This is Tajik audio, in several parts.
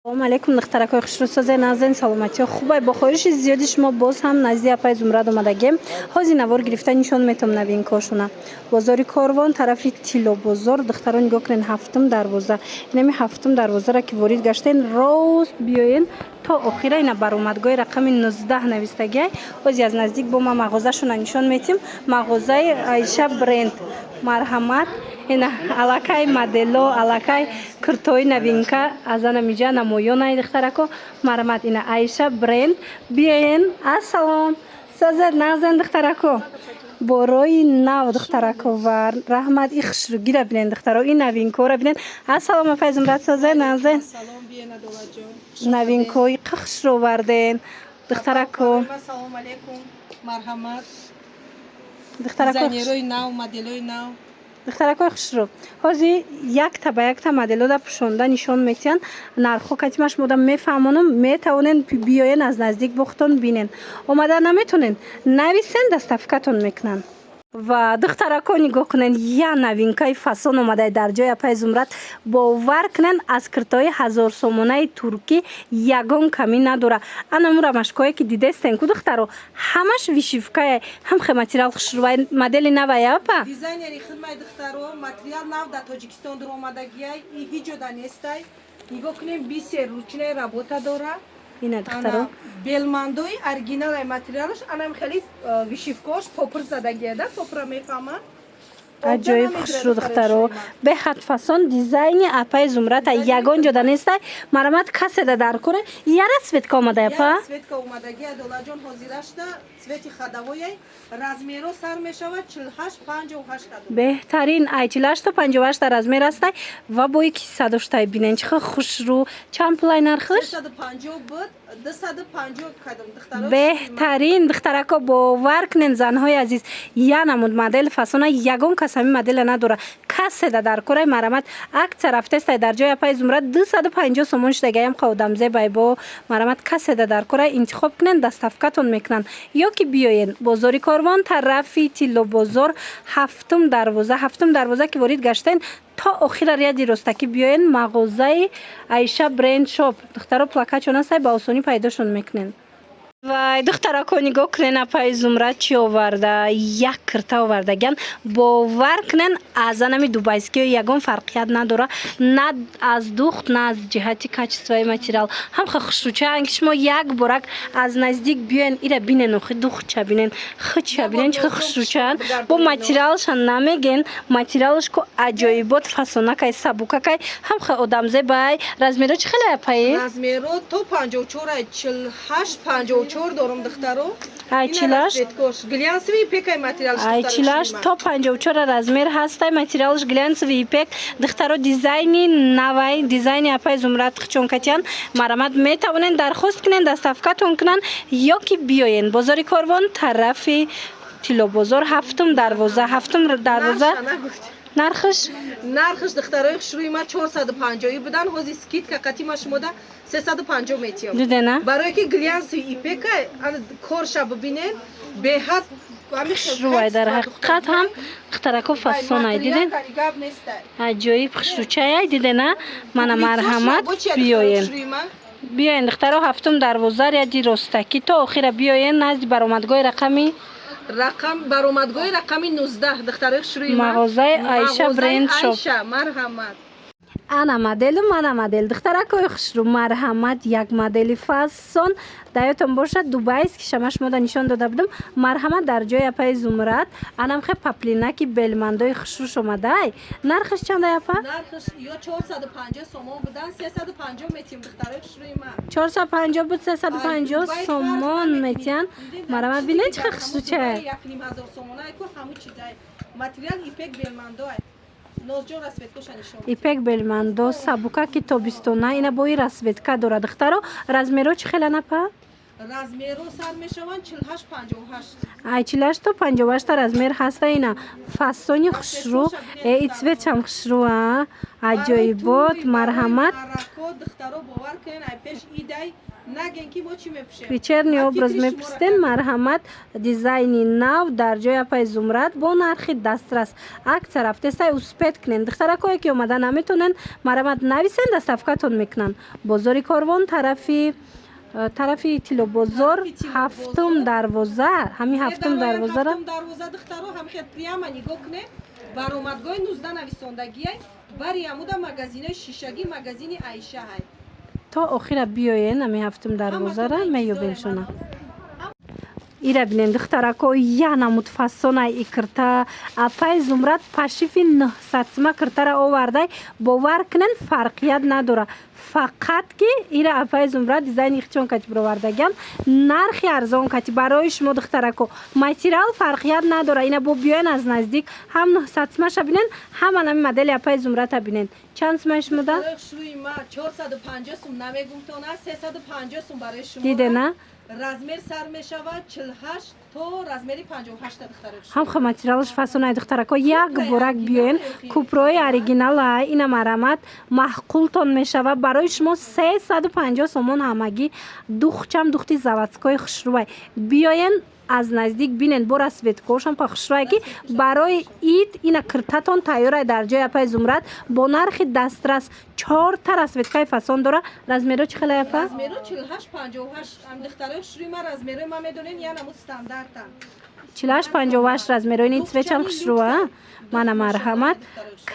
салом алейкум духтаракои хушрӯсозе назен саломатиё хубай бо хоҳиши зиёди шумо боз ҳам назди апаи зумрад омадагем. ҳозир навор гирифта нишон метавом новинкошуна бозори корвон тарафи тилло бозор духтаро нигоҳ кунен ҳафтум дарвоза инами ҳафтум дарвозаро ки ворид гаштен рост биёен то охира ина баромадгоҳи рақами 19 навистагиай. ҳозир аз наздик бо ма мағозашуна нишон метим. Мағозаи Айша бренд марҳамат ина алакай модело алакай куртои новинка азана миҷа намоёнаи духтарако марҳамат ина Айша бренд биёен ассалом сазер назен духтарако борои нав духтарако ва раҳмат и хушругиро бинен духтаро и новинкоро бинен. Ассалом апай зумрад сазер назен новинкои хушро варден духтарако ассалому алейкум марҳамат духтарако дизайнерои нав моделои нав духтаракои хушрӯ ҳозир якта ба якта моделода пӯшонда нишон метиҳанд нархҳо катима шумода мефаҳмонам метавонен биёен аз наздик бохтон бинен омада наметонен нависен доставкатон мекунанд ва духтарако нигоҳ кунен я новинкаи фасон омадаи дар ҷои апаи зумрад бовар кунен аз киртои ҳазорсомонаи туркӣ ягон камӣ надора. Анамура машкое ки дидестен ку духтаро ҳамаш вишивкае ҳамхе материал хушрӯвай модели навай апа дизайнери хидмаи духтаро материал нав да тоҷикистон дуромадагиай и ҳеҷ ҷода нестай нигоҳ кунем бисер ручнаи работа дора ина духтаро белмандои оригиналай материалаш анам хеле вишивкош попур задагиада попура мефаҳма аҷоиб хушрӯ духтаро беҳад фасон дизайни апаи зумрата ягон ҷода нестай марҳамат каседа дар куре яра цветка омада апа цветка омадагия долаҷон ҳозирашта цвети хадавояй размеро сар мешавад 48-58 беҳтарин ай 48 то 58 размер астай ва бои ки садоштай бинен чихо хушрӯ чанд пулай нархиш 350 буд 250 кадам духтаро беҳтарин духтарако бовар кунен занҳои азиз я намуд модел фасона ягон кас ҳамин модела надора каседа дар кораи марҳамат акция рафтестай дар ҷои апаи зумрад 250 сомон штагаям хаодамзебай бо марҳамат каседа дар кораи интихоб кунен доставкатон мекунанд ё ки биёен бозори корвон тарафи тилло бозор ҳафтум дарвоза ки ворид гаштен то охира ряди ростакӣ биёен мағозаи Айша бренд шоп духтаро плакачон астай ба осонӣ пайдошон мекунен. Вай духтарако нигоҳ кунен апаи зумрад чӣ оварда як кирта овардагиан бовар кунен аз анами дубайскиё ягон фарқият надора на аз духт на аз ҷиҳати качествои материал ҳамха хушрӯчаан ки шумо як борак аз наздик биёен ира бинен охи духтча бинен хича бинен чихо хушрӯчаан бо материалшан намеген материалш ку аҷоибот фасонакай сабукакай ҳамха одамзебай размеро чӣ хеле апаи размеро то 54 ай 48-54 дорум духтаро айчилаш глянсовый ипекай материалш айчилаш то 54 размер ҳастай материалш глянсовый ипек духтаро дизайни навай дизайни апаи зумрад хичонкатиан марҳамат метавонен дархост кунен доставкатон кунанд ё ки биёен бозори корвон тарафи тилло бозор ҳафтум дарвоза нархиш духтарои хушрӯи ма 450 будан ҳозир скидка қатима шумода 350 метиём дидена барое ки глянсови ипека корша бибинен беҳад хушрӯвай дар ҳақиқат ҳам духтарако фасонай диден аҷоиб хушрӯчаяй дидена мана марҳамат биёен духтаро ҳафтум дарвоза ряди ростакӣ то охира биёен назди баромадгоҳи баромадгоҳи рақами 19 духтарои хушрӯи мағозаи Айша бренд шоп марҳамат ана моделу мана модел духтаракои хушрӯ марҳамат як модели фасон даётон бошад дубайски шама шумода нишон дода будам марҳамат дар ҷои апаи зумрад анамхе паплинаки белмандои хушрӯш омадай нархиш чандай апа нархиш ё 450 сомон будан 350 метием духтарои хушрӯи ма 450 буд 350 сомон метиан марҳамат бинен чихо хушрӯчае 1000 сомонай ку ҳаму чизай материал ипек белмандоай ипек белмандо сабука ки тобистона ина бои расветка дора духтаро размеро чӣ хеле напа размеро сар мешаванд 48 58. ай 48 то 58 та размер ҳаста ина фасони хушрӯ цветам хушрӯа аҷоибот марҳамат арако духтаро бовар кунен ай пеш идай наген ки мо чӣ мепӯшем вечерний образ мепустен марҳамат дизайни нав дар ҷои апай зумрат бо нархи дастрас акция рафтестай успед кунен духтаракое ки омада наметонен марҳамат нависен доставкатон мекунанд бозори корвон тарафи тилобозор ҳафтум дарвоза ҳамин ҳафтум дарвозара дарвоза духтаро ҳамихел прямо нигоҳ кунед баромадгоҳи 19 нависондагиай бари амуда магазинаи шишагӣ магазини айша ҳай то охира биёен ҳамин ҳафтум дарвозара меёбем шуна ира бинен духтарако яна мутфассонай икрта апай зумрат пашифи 900 сима киртара овардай бовар кунен фарқият надора фақат ки ира апай зумрат дизайни ихчон кати бировардагиам нархи арзон кати барои шумо духтарако материал фарқият надора ина бо биёен аз наздик ҳам 900 симаша бинен ҳама нами модели апай зумрата бинен чанд симаи шумода 450 сум намегумтона 350 сум барои шумо дидена размер сар мешавад 48 то размери 58 духтаро ҳамха материалш фасонай духтарако як борак биёен купрои оригинала ина марамат маҳқултон мешава барои шумо 350 сомон ҳамагӣ духчам духти заводской хушрӯвай биёен аз наздик бинен бо расветкошам па хушрӯвай ки барои ид ина киртатон тайёрай дар ҷои апай зумрат бо нархи дастрас 4 та расветкаи фасон дора размеро чӣ хела апа размеро 48 58 ам духтаро шурима размеро ма медонен яна мо стандарта 48 58 размеро ини цвечам хушрӯва мана марҳамат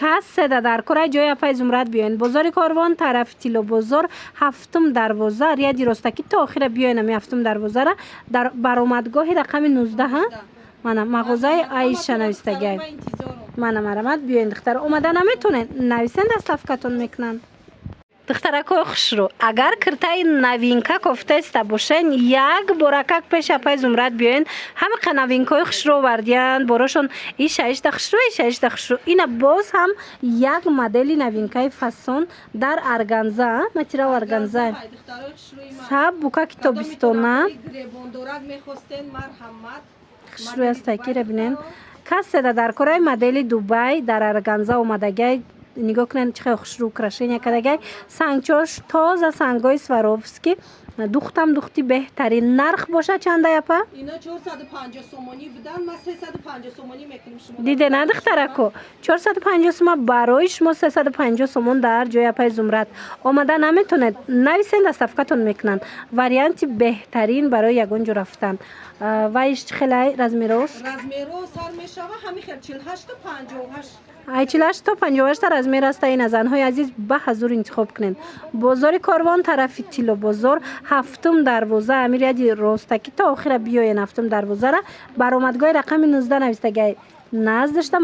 касседа дар кораи ҷои апай зумрат биёен бозори корвон тарафи тилобозор ҳафтум дарвоза рияди ростакӣ то охира биёен ами ҳафтум дарвозара дар баромадгоҳи рақами 19 мана мағозаи аиша навистагиай мана марҳамат биёен духтар омада наметонен нависен доставкатон мекунанд духтаракои хушрӯ агар киртаи новинка кофтаиста бошен як боракак пеши апай зумрат биёен ҳамақа новинкаҳои хушрӯ овардиянд борошон ишаишта хушрӯ ина боз ҳам як модели новинкаи фасон дар органза материал органза саб бука китобистона хушрӯи астакира бинен касседа дар кораи модели дубай дар органза омадагиай нигоҳ кунед чӣ хел хушрӯ украшения кардагиай сангчош тоза сангои сваровски духтам духти беҳтарин нарх боша чанда япа ино 450 сомонӣ будан ма 350 сомонӣ мекунем шумо дидена духтарако 450 сома барои шумо 350 сомон дар ҷои апай зумрат омада наметонед нависен доставкатон мекунанд варианти беҳтарин барои ягон ҷо рафтан вайш чӣ хелай размерош размеро сар мешава ҳамин хел 48 то 58 ай 48 то 58 та размер аста ина занҳои азиз ба ҳазур интихоб кунед бозори корвон тарафи тилобозор ҳафтум дарвоза амирияди ростакӣ то охира биёен ҳафтум дарвозара баромадгоҳи рақами 19 навистагиай наздашта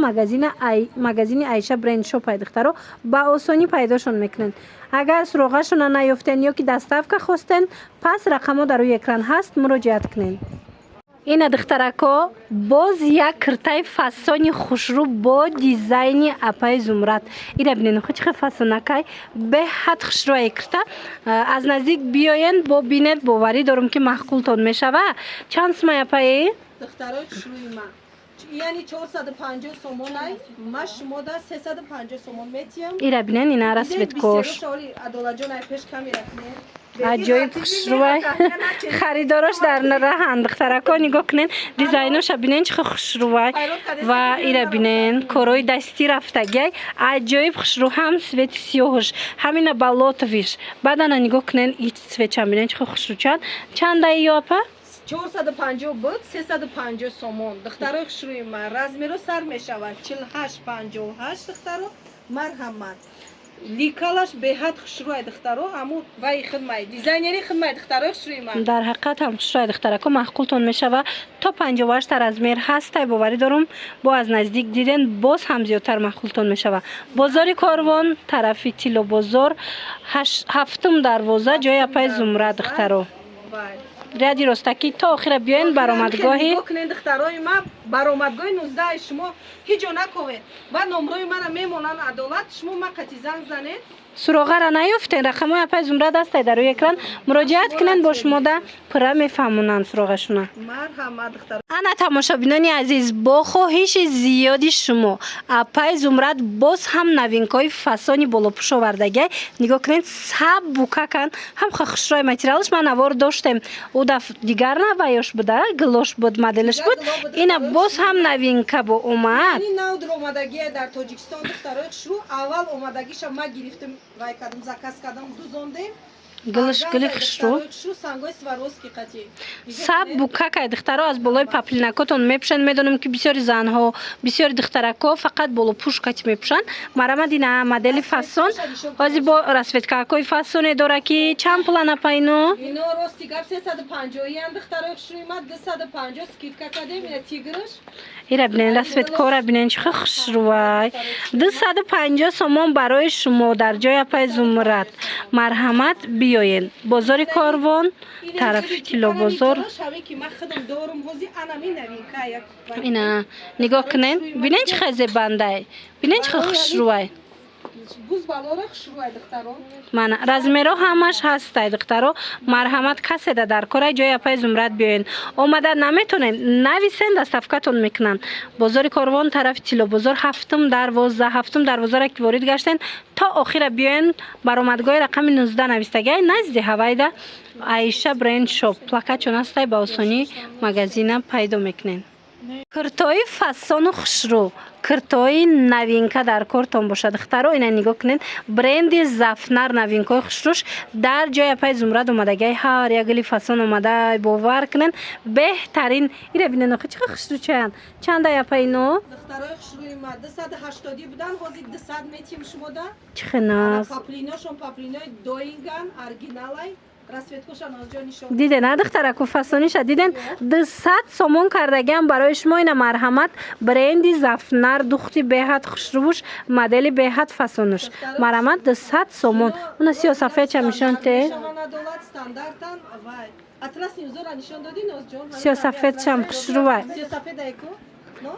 магазини айша бренд шопай духтаро ба осонӣ пайдошон мекунед агар суроғашона наёфтен ё ки доставка хостен пас рақамо дар рӯи экран ҳаст муроҷиат кунед ина духтарако боз як киртаи фасони хушрӯ бо дизайни апай зумрат ира бинен хо чӣ хел фасонакай беҳад хушрӯаи кирта аз наздик биёен бо бинед боварӣ дорум ки маҳқултон мешава чанд симаи апаи духтарои хушрӯима яъни 450 сомонай ма шумода 350 сомон метиям ира бинен ина расветкош адолаҷонай пеш ками рахне аҷоиб хушрӯвай харидорош дар раҳанд духтарако нигоҳ кунен дизайноша бинен чихо хушрӯвай ва ира бинен корои дастӣ рафтагиай аҷоиб хушрӯ ҳам свети сиёҳуш ҳамина балотовиш баъдана нигоҳ кунен ич цветчам бинен чихо хушрӯчанд чандаи ё апа 450 буд 350 сомон духтарои хушрӯи ман размеро сар мешавад 48 58 духтаро марҳамат ликалаш беҳад хушрӯай духтаро ҳаму вай хидмай дизайнери хидмай духтарои хушрӯи ман дар ҳақиқат ҳам хушрӯай духтарако маҳқултон мешава то 58 та размер ҳастай боварӣ дорум бо аз наздик диден боз ҳам зиёдтар маҳқултон мешава бозори корвон тарафи тилобозор ҳафтум дарвоза ҷои апай зумра духтаро ряди ростакӣ то охира биёен баромадгоҳи духтарои ма баромадгоҳи 19 шумо ҳеҷ ҷо наковед. Баъд номрои мара мемонанд адолат, шумо ма қати занг занед. суроғара наёфтен, рақамҳои апай зумрад ҳастед дар рӯи экран муроҷиат кунед, бо шумо да пурра мефаҳмонанд суроғашуна. Марҳамат духтар. ана тамошобинони азиз, бо хоҳиши зиёди шумо апай зумрад боз ҳам новинкаҳои фасони болопӯш овардагай. нигоҳ кунед, саб букакан ҳам хушрӯи материалш. ман авор доштем у даф дигар наваёш буда, глош буд, моделиш буд. ина боз ҳам новинка бо омад. Ин навдр омадагие дар Тоҷикистон духтарои хушрӯ. Аввал омадагиша ма гирифтем, вай кардам, заказ кардам, дузондем. гилиш гили хушрӯ. Сангои Сваровски қати. саб букакай духтаро аз болои паплинакотон мепӯшанд. медонем ки бисёри занҳо, бисёри духтарако фақат болопӯш кати мепӯшанд. марамад ина модели фасон ҳозир бо расветкакои фасоне дора ки чанд пулан апа ино? Ино рости гап 350 ян духтарои хушрӯи ма 250 скидка кардем. ина тигрш ира бинен расветкора бинен чихо хушрӯвай. 250 сомон барои шумо дар ҷои апай зумрад. марҳамат биёен. бозори Корвон, тарафи Тило бозор. ина нигоҳ кунед, бинен чихо зебандай, бинен чихо хушрӯвай. мана размеро ҳамаш ҳастай духтаро. марҳамат каседа дар кора ҷои апай зумрад биёен. омада наметонен нависен, дастафкатон мекунанд. бозори Корвон, тарафи Тило бозор, ҳафтум дарвозаро ки ворид гаштен то охира биёен. баромадгоҳи рақами 19 навистагай назди ҳавайда Аиша бренд шоп. плакатчон ҳастай, ба осонӣ магазина пайдо мекунен. куртои фасону хушрӯ, куртои новинка дар кортон бошад духтаро. ина нигоҳ кунед, бренди зафнар новинкаҳои хушрӯш дар ҷои апай зумрад омадагай. ҳар як гили фасон омада, бовар кунен беҳтарин. ира бинен охи чихо хушрӯчаянд. чандай апа ино? духтарои хушрӯи ма 280 будан, ҳозир 200 метиҳем шумода. чихо наз. паплиношон паплинои доинган оригиналай. диден а духтараку фасониша диден 200 сомон кардагиам барои шумо. ина марҳамат бренди зафнар духти беҳад хушрӯш, модели беҳад фасонуш. марҳамат 200 сомон. уна сиёсафедча нишонте. сиёсафедчам хушрӯвай.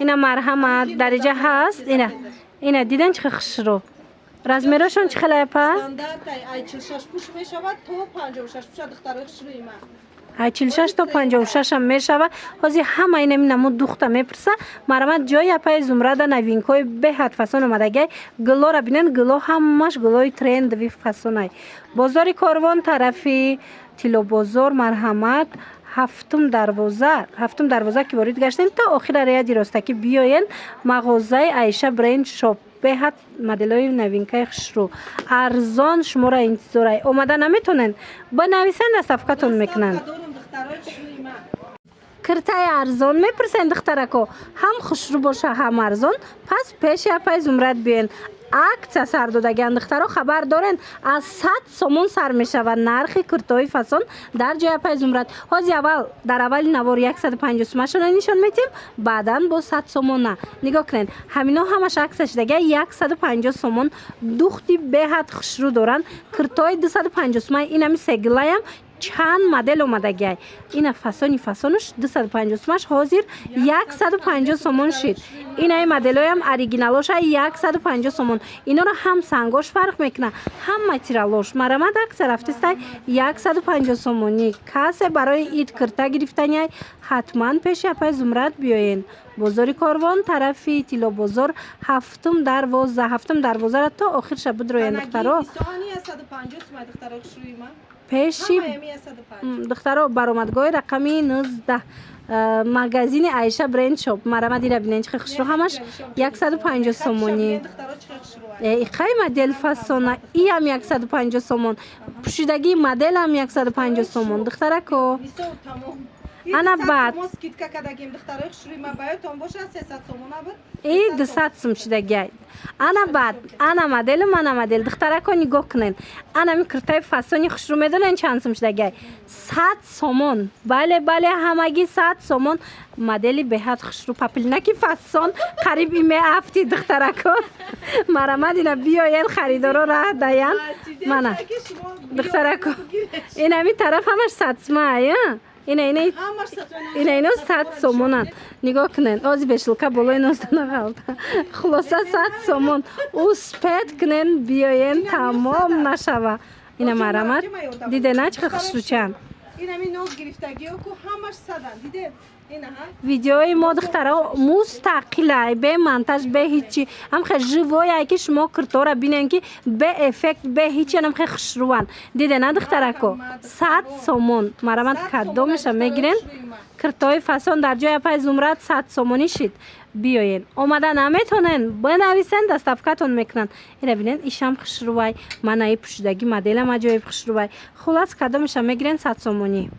ина марҳамат дариҷа ҳаст. ина диден чихо хушрӯ. размерошон чӣ хеле апа? ай 46 пуш мешавад то 56 пуш духтарои хушрӯи ма. ай 46 то 56 ам мешавад. ҳозир ҳама инами намо духта мепурса. марҳамат ҷои апай зумрада новинкаҳои беҳад фасон омадагай. гилора бинен, гило ҳамаш гилои трендови фасонай. бозори Корвон, тарафи Тило бозор. марҳамат ҳафтум дарвоза ки ворид гаштем то охира рияди ростакӣ биёен. мағозаи Аиша бренд шоп. беҳад моделҳои новинкаи хушрӯ арзон шуморо интизорай. омада наметонен бинависен, дастафкатон мекунанд. киртаи арзон мепурсен духтарако, ҳам хушрӯ боша ҳам арзон. пас пеши апай зумрад биёен. акция сар додагианд духтаро. хабар дорен аз 100 сомон сар мешавад нархи куртои фасон дар ҷои апай зумрад. ҳозир дар аввали навор 150 сомашона нишон метим, баъдан бо 100 сомона. нигоҳ кунед, ҳамино ҳамаш акция шудага 150 сомон духти беҳад хушрӯ доранд. куртои 250 сомон. инами сегилаям чанд модел омадагай. ина фасонуш 250 сомаш ҳозир 150 сомон шид. инаи моделҳоям оригиналоша 150 сомон. инора ҳам сангош фарқ мекуна, ҳам материалош. марҳамат акция рафтистай 150 сомонӣ. касе барои ид курта гирифтанияй ҳатман пеши апай зумрад биёен. бозори Корвон, тарафи Тило бозор, ҳафтум дарвозара то охирша будроен духтаро. пеши духтаро баромадгоҳи рақами 19 магазини Аиша бренд шоп. марҳамат ира бинен чихо хушрӯ ҳамаш 150 сомонӣ. қай модел фасона иам 150 сомон. пӯшидагии моделам 150 сомон духтарако. ана баъд скидка кардагим духтарои хушрӯи ма баётон боша 300 сомон абад. 200 сум шидагай. ана баъд ана модел духтарако нигоҳ кунед. ана ми куртаи фасони хушрӯ медонен чанд сум шидагай? 100 сомон. бале ҳамагӣ 100 сомон. модели беҳад хушрӯ паплинаки фасон қариб меафти духтарако. марҳамат ина биёен харидоро раҳ даянд. мана духтарако инами тараф ҳамаш 100 сумай. اینا ҳамаш сатони اینا 100 сомонанд. نگاه کنین از بشلکا بالای نازدن غلط خلاصه 100 سومون او سپید کنین بیاین تمام نشوه. اینا مرامت دیده نه چه خشروچن. این همین ناز گرفتگی ها که همش صدن دیده این ها ویدیوی ما دخترها مستقله به منتج به هیچی هم خیلی جوایی که شما کرتورا بینن که به افکت به هیچی هم خیلی خشروان دیده نه دختره کو 100 سومون مرامت کدو میشه میگیرین کرتوی فسون در جای پای زمرت 100 سومونی شید بیاین اومدن نمیتونن بنویسن دستافکتون میکنن اینا ببینین ایشم خشروای منای پوشیدگی مدل مجای خشروای خلاص کدو میشه میگیرین 100 سومونی